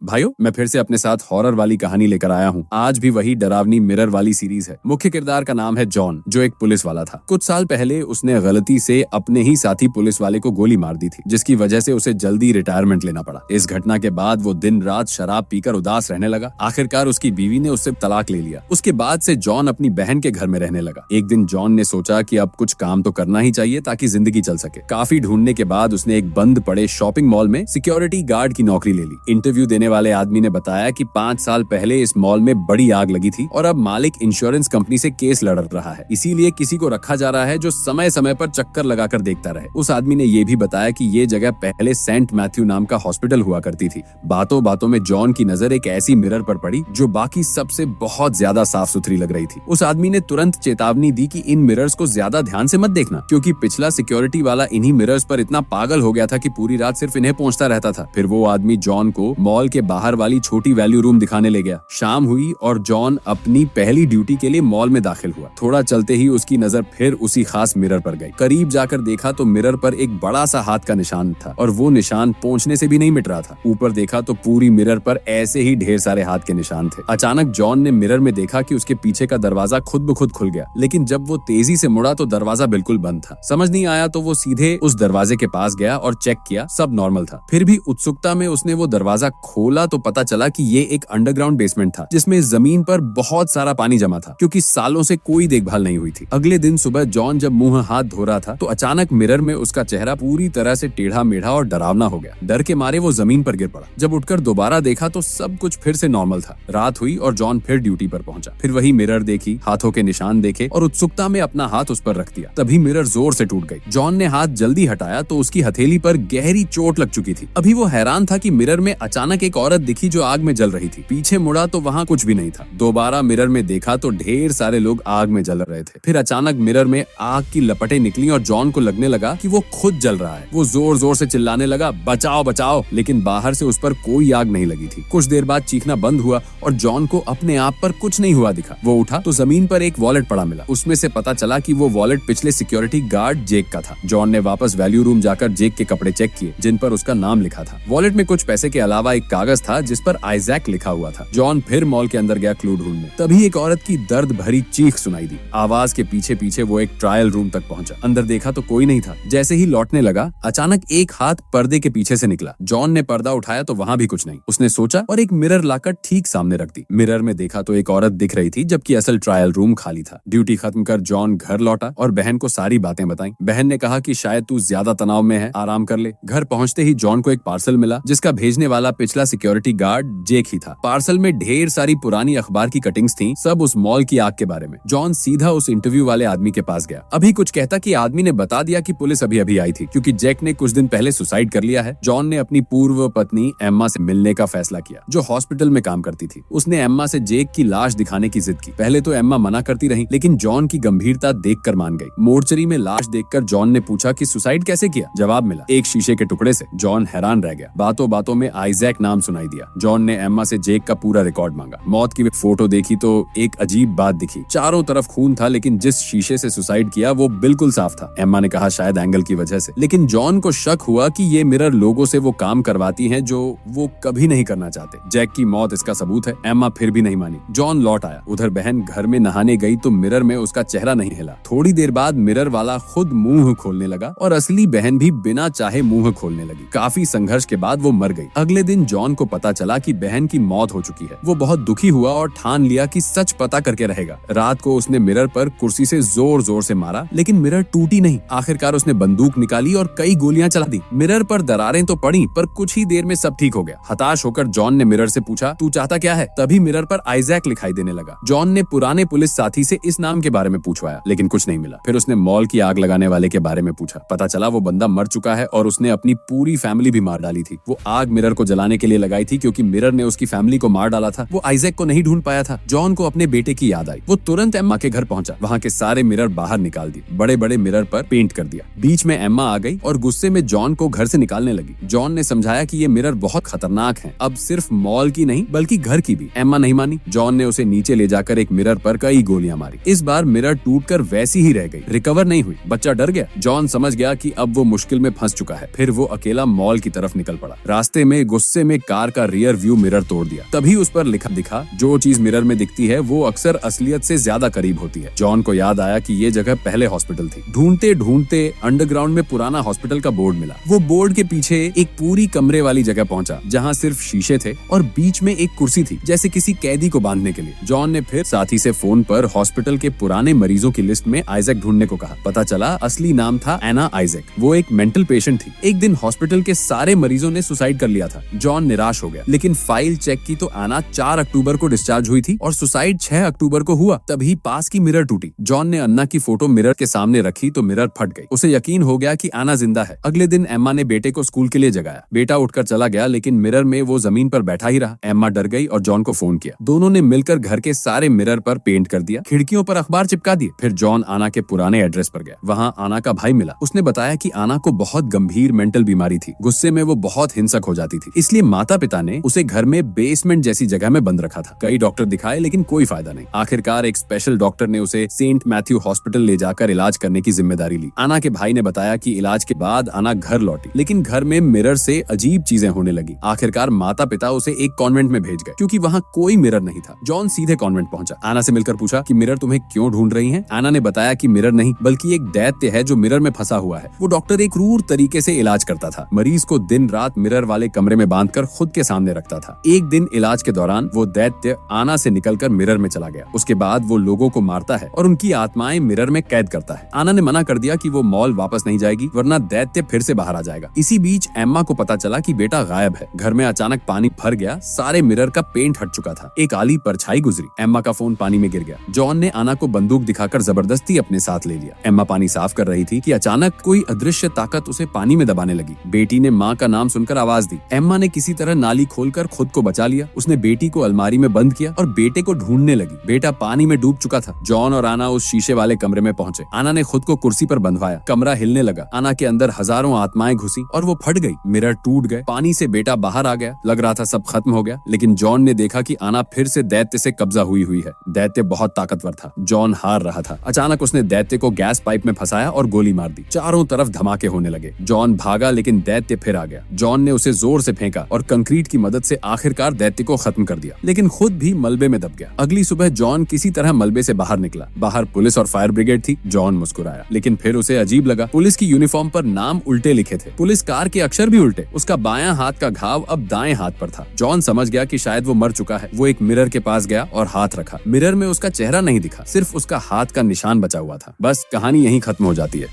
भाइयों, मैं फिर से अपने साथ हॉरर वाली कहानी लेकर आया हूँ। आज भी वही डरावनी मिरर वाली सीरीज है। मुख्य किरदार का नाम है जॉन, जो एक पुलिस वाला था। कुछ साल पहले उसने गलती से अपने ही साथी पुलिस वाले को गोली मार दी थी, जिसकी वजह से उसे जल्दी रिटायरमेंट लेना पड़ा। इस घटना के बाद वो दिन रात शराब पीकर उदास रहने लगा। आखिरकार उसकी बीवी ने उससे तलाक ले लिया। उसके बाद से जॉन अपनी बहन के घर में रहने लगा। एक दिन जॉन ने सोचा कि अब कुछ काम तो करना ही चाहिए ताकि जिंदगी चल सके। काफी ढूंढने के बाद उसने एक बंद पड़े शॉपिंग मॉल में सिक्योरिटी गार्ड की नौकरी ले ली। इंटरव्यू देने वाले आदमी ने बताया कि 5 साल पहले इस मॉल में बड़ी आग लगी थी और अब मालिक इंश्योरेंस कंपनी से केस लड़ रहा है, इसीलिए किसी को रखा जा रहा है जो समय समय पर चक्कर लगाकर देखता रहे। उस आदमी ने ये भी बताया कि ये जगह पहले सेंट मैथ्यू नाम का हॉस्पिटल हुआ करती थी। बातों बातों में जॉन की नजर एक ऐसी मिरर पर पड़ी जो बाकी सबसे बहुत ज्यादा साफ सुथरी लग रही थी। उस आदमी ने तुरंत चेतावनी दी कि इन मिरर्स को ज्यादा ध्यान से मत देखना, क्योंकि पिछला सिक्योरिटी वाला इन्हीं मिरर्स पर इतना पागल हो गया था कि पूरी रात सिर्फ इन्हें पोंछता रहता था। फिर वो आदमी जॉन को मॉल के बाहर वाली छोटी वैल्यू रूम दिखाने ले गया। शाम हुई और जॉन अपनी पहली ड्यूटी के लिए मॉल में दाखिल हुआ। थोड़ा चलते ही उसकी नजर फिर उसी खास मिरर पर गई। करीब जाकर देखा तो मिरर पर एक बड़ा सा हाथ का निशान था और वो निशान पोंछने से भी नहीं मिट रहा था। ऊपर देखा तो पूरी मिरर पर ऐसे ही ढेर सारे हाथ के निशान थे। अचानक जॉन ने मिरर में देखा कि उसके पीछे का दरवाजा खुद ब खुद खुल गया, लेकिन जब वो तेजी से मुड़ा तो दरवाजा बिल्कुल बंद था। समझ नहीं आया तो वो सीधे उस दरवाजे के पास गया और चेक किया, सब नॉर्मल था। फिर भी उत्सुकता में उसने वो दरवाजा खोला तो पता चला कि ये एक अंडरग्राउंड बेसमेंट था, जिसमें जमीन पर बहुत सारा पानी जमा था, क्योंकि सालों से कोई देखभाल नहीं हुई थी। अगले दिन सुबह जॉन जब मुंह हाथ धो रहा था तो अचानक मिरर में उसका चेहरा पूरी तरह से टेढ़ा मेढ़ा और डरावना हो गया। डर के मारे वो जमीन पर गिर पड़ा। जब उठकर दोबारा देखा तो सब कुछ फिर से नॉर्मल था। रात हुई और जॉन फिर ड्यूटी पर पहुंचा। फिर वही मिरर देखी, हाथों के निशान देखे और उत्सुकता में अपना हाथ उस पर रख दिया। तभी मिरर जोर से टूट गई। जॉन ने हाथ जल्दी हटाया तो उसकी हथेली पर गहरी चोट लग चुकी थी। अभी वो हैरान था कि मिरर में अचानक एक औरत दिखी जो आग में जल रही थी। पीछे मुड़ा तो वहाँ कुछ भी नहीं था। दोबारा मिरर में देखा तो ढेर सारे लोग आग में जल रहे थे। फिर अचानक मिरर में आग की लपटें निकली और जॉन को लगने लगा कि वो खुद जल रहा है। वो जोर जोर से चिल्लाने लगा, बचाओ बचाओ, लेकिन बाहर से उस पर कोई आग नहीं लगी थी। कुछ देर बाद चीखना बंद हुआ और जॉन को अपने आप पर कुछ नहीं हुआ दिखा। वो उठा तो जमीन पर एक वॉलेट पड़ा मिला। उसमें से पता चला कि वो वॉलेट पिछले सिक्योरिटी गार्ड जेक का था। जॉन ने वापस वैल्यू रूम जाकर जेक के कपड़े चेक किए, जिन पर उसका नाम लिखा था। वॉलेट में कुछ पैसे के अलावा एक कागज था जिस पर आइजैक लिखा हुआ था। जॉन फिर मॉल के अंदर गया क्लू ढूंढने। तभी एक औरत की दर्द भरी चीख सुनाई दी। आवाज के पीछे पीछे वो एक ट्रायल रूम तक पहुंचा। अंदर देखा तो कोई नहीं था। जैसे ही लौटने लगा अचानक एक हाथ पर्दे के पीछे से निकला। जॉन ने पर्दा उठाया तो वहाँ भी कुछ नहीं। उसने सोचा और एक मिरर लाकर ठीक सामने रख दी। मिरर में देखा तो एक औरत दिख रही थी, जबकि असल ट्रायल रूम खाली था। ड्यूटी खत्म कर जॉन घर लौटा और बहन को सारी बातें बताई। बहन ने कहा कि शायद तू ज्यादा तनाव में है, आराम कर ले। घर पहुंचते ही जॉन को एक पार्सल मिला, जिसका भेजने वाला पिछला सिक्योरिटी गार्ड जेक ही था। पार्सल में ढेर सारी पुरानी अखबार की कटिंग्स थी, सब उस मॉल की आग के बारे में। जॉन सीधा उस इंटरव्यू वाले आदमी के पास गया। अभी कुछ कहता कि आदमी ने बता दिया कि पुलिस अभी अभी आई थी, क्योंकि जैक ने कुछ दिन पहले सुसाइड कर लिया है। जॉन ने अपनी पूर्व पत्नी एम्मा से मिलने का फैसला किया, जो हॉस्पिटल में काम करती थी। उसने एम्मा से जेक की लाश दिखाने की जिद की। पहले तो एम्मा मना करती रही, लेकिन जॉन की गंभीरता देखकर मान गई। मोर्चरी में लाश देखकर जॉन ने पूछा कि सुसाइड कैसे किया। जवाब मिला, एक शीशे के टुकड़े से। जॉन हैरान रह गया। बातों बातों में आइजैक नाम सुनाई दिया। जॉन ने एम्मा से जेक का पूरा रिकॉर्ड मांगा। मौत की फोटो देखी तो एक अजीब बात दिखी। चारों तरफ खून था, लेकिन जिस शीशे से सुसाइड किया वो बिल्कुल साफ था। एम्मा ने कहा शायद एंगल की वजह से, लेकिन जॉन को शक हुआ कि ये मिरर लोगों से वो काम करवाती हैं जो वो कभी नहीं करना चाहते। जैक की मौत इसका सबूत है। एम्मा फिर भी नहीं मानी। जॉन लौट आया। उधर बहन घर में नहाने गई तो मिरर में उसका चेहरा नहीं हिला। थोड़ी देर बाद मिरर वाला खुद मुंह खोलने लगा और असली बहन भी बिना चाहे मुंह खोलने लगी। काफी संघर्ष के बाद वो मर गई। अगले दिन जॉन को पता चला कि बहन की मौत हो चुकी है। वो बहुत दुखी हुआ और ठान लिया कि सच पता करके रहेगा। रात को उसने मिरर पर कुर्सी से जोर जोर से मारा, लेकिन मिरर टूटी नहीं। आखिरकार उसने बंदूक निकाली और कई गोलियां चला दी। मिरर पर दरारें तो पड़ी, पर कुछ ही देर में सब ठीक हो गया। हताश होकर जॉन ने मिरर से पूछा, तू चाहता क्या है? तभी मिरर पर आइजैक लिखाई देने लगा। जॉन ने पुराने पुलिस साथी से इस नाम के बारे में पूछवाया, लेकिन कुछ नहीं मिला। फिर उसने मॉल की आग लगाने वाले के बारे में पूछा। पता चला वो बंदा मर चुका है और उसने अपनी पूरी फैमिली भी मार डाली थी। वो आग मिरर को जलाने के लिए लगाई थी, क्योंकि मिरर ने उसकी फैमिली को मार डाला था। वो आइजैक को नहीं ढूंढ पाया था। जॉन को अपने बेटे की याद आई। वो तुरंत एम्मा के घर पहुंचा। वहाँ के सारे मिरर बाहर निकाल दिए, बड़े बड़े मिरर पर पेंट कर दिया। बीच में एम्मा आ गई और गुस्से में जॉन को घर से निकालने लगी। जॉन ने समझाया कि ये मिरर बहुत खतरनाक हैं, अब सिर्फ मॉल की नहीं बल्कि घर की भी। एम्मा नहीं मानी। जॉन ने उसे नीचे ले जाकर एक मिरर पर कई गोलियां मारी। इस बार मिरर टूटकर वैसी ही रह गई, रिकवर नहीं हुई। बच्चा डर गया। जॉन समझ गया कि अब वो मुश्किल में फंस चुका है। फिर वो अकेला मॉल की तरफ निकल पड़ा। रास्ते में गुस्से में कार का रियर व्यू मिरर तोड़ दिया। तभी उस पर लिखा दिखा, जो चीज मिरर में दिखती है वो अक्सर असलियत से ज्यादा करीब होती है। जॉन को याद आया कि ये जगह पहले हॉस्पिटल थी। ढूंढते ढूंढते अंडरग्राउंड में पुराना हॉस्पिटल का बोर्ड मिला। वो बोर्ड के पीछे एक पूरी कमरे वाली जगह पहुंचा जहाँ सिर्फ शीशे थे और बीच में एक कुर्सी थी, जैसे किसी कैदी को बांधने के लिए। जॉन ने फिर साथी से फोन पर हॉस्पिटल के पुराने मरीजों की लिस्ट में आइजैक ढूंढने को कहा। पता चला असली नाम था एना आइजैक। वो एक मेंटल पेशेंट थी। एक दिन हॉस्पिटल के सारे मरीजों ने सुसाइड कर लिया था। जॉन निराश हो गया, लेकिन फाइल चेक की तो एना 4 अक्टूबर को डिस्चार्ज हुई थी और सुसाइड 6 अक्टूबर को हुआ। तभी पास की मिरर टूटी। जॉन ने अन्ना की फोटो मिरर के सामने रखी तो मिरर फट गई। उसे यकीन हो गया कि एना जिंदा है। अगले दिन एम्मा ने बेटे को स्कूल के लिए जगाया। बेटा उठकर चला गया, लेकिन मिरर में वो जमीन पर बैठा ही रहा। एम्मा डर गई और जॉन को फोन किया। दोनों ने मिलकर घर के सारे मिरर पर पेंट कर दिया, खिड़कियों पर अखबार चिपका दिए। फिर जॉन आना के पुराने एड्रेस पर गया। वहाँ आना का भाई मिला। उसने बताया कि आना को बहुत गंभीर मेंटल बीमारी थी। गुस्से में वो बहुत हिंसक हो जाती थी, इसलिए माता पिता ने उसे घर में बेसमेंट जैसी जगह में बंद रखा था। कई डॉक्टर दिखाए, लेकिन कोई फायदा नहीं। आखिरकार एक स्पेशल डॉक्टर ने उसे सेंट मैथ्यू हॉस्पिटल ले जाकर इलाज करने की जिम्मेदारी ली। आना के भाई ने बताया कि इलाज के बाद आना घर लौटी, लेकिन घर में मिरर से अजीब चीजें होने लगी। आखिरकार माता पिता उसे एक कॉन्वेंट में भेज गए, क्योंकि वहाँ कोई मिरर नहीं था। जॉन सीधे कॉन्वेंट पहुंचा। आना से मिलकर पूछा कि मिरर तुम्हें क्यों ढूंढ रही हैं? आना ने बताया कि मिरर नहीं, बल्कि एक दैत्य है जो मिरर में फंसा हुआ है। वो डॉक्टर एक क्रूर तरीके से इलाज करता था। मरीज को दिन रात मिरर वाले कमरे में बांधकर खुद के सामने रखता था। एक दिन इलाज के दौरान वो दैत्य आना से निकलकर मिरर में चला गया। उसके बाद वो लोगों को मारता है और उनकी आत्माएं मिरर में कैद करता है। आना ने मना कर दिया कि वो मॉल वापस नहीं जाएगी, वरना दैत्य फिर से बाहर आ जाएगा। इसी बीच एम्मा को पता चला कि बेटा गायब है। घर में अचानक पानी भर गया। सारे मिरर का पेंट हट चुका था। एक काली परछाई गुजरी। एम्मा का फोन पानी में गिर गया। जॉन ने आना को बंदूक दिखाकर जबरदस्ती अपने साथ ले लिया। एम्मा पानी साफ कर रही थी कि अचानक कोई अदृश्य ताकत उसे पानी में दबाने लगी। बेटी ने माँ का नाम सुनकर आवाज दी। एम्मा ने किसी तरह नाली खोलकर खुद को बचा लिया। उसने बेटी को अलमारी में बंद किया और बेटे को ढूंढने लगी। बेटा पानी में डूब चुका था। जॉन और आना उस शीशे वाले कमरे में पहुंचे। आना ने खुद को कुर्सी पर बंधवाया। कमरा हिलने लगा। आना के अंदर हजारों आत्माएं घुसी और वो फट गई। मिरर टूट गए। पानी से बेटा बाहर आ गया। लग रहा था सब खत्म हो गया, लेकिन जॉन ने देखा कि आना फिर से दैत्य से कब्जा हुई है। दैत्य बहुत ताकतवर था। जॉन हार रहा था। अचानक उसने दैत्य को गैस पाइप में फंसाया और गोली मार दी। चारों तरफ धमाके होने लगे। जॉन भागा, लेकिन दैत्य फिर आ गया। जॉन ने उसे जोर से फेंका और कंक्रीट की मदद से आखिरकार दैत्य को खत्म कर दिया, लेकिन खुद भी मलबे में दब गया। अगली सुबह जॉन किसी तरह मलबे से बाहर निकला। बाहर पुलिस और फायर ब्रिगेड थी। जॉन मुस्कुराया, लेकिन फिर उसे अजीब लगा। पुलिस की यूनिफॉर्म पर नाम उल्टे लिखे थे। पुलिस कार के अक्षर भी उल्टे। उसका बायां हाथ का घाव अब दाएं हाथ पर था। जॉन समझ गया कि शायद वो मर चुका है। वो एक मिरर के पास गया और हाथ रखा। मिरर में उसका चेहरा नहीं दिखा, सिर्फ उसका हाथ का निशान बचा हुआ था। बस कहानी यहीं खत्म हो जाती है।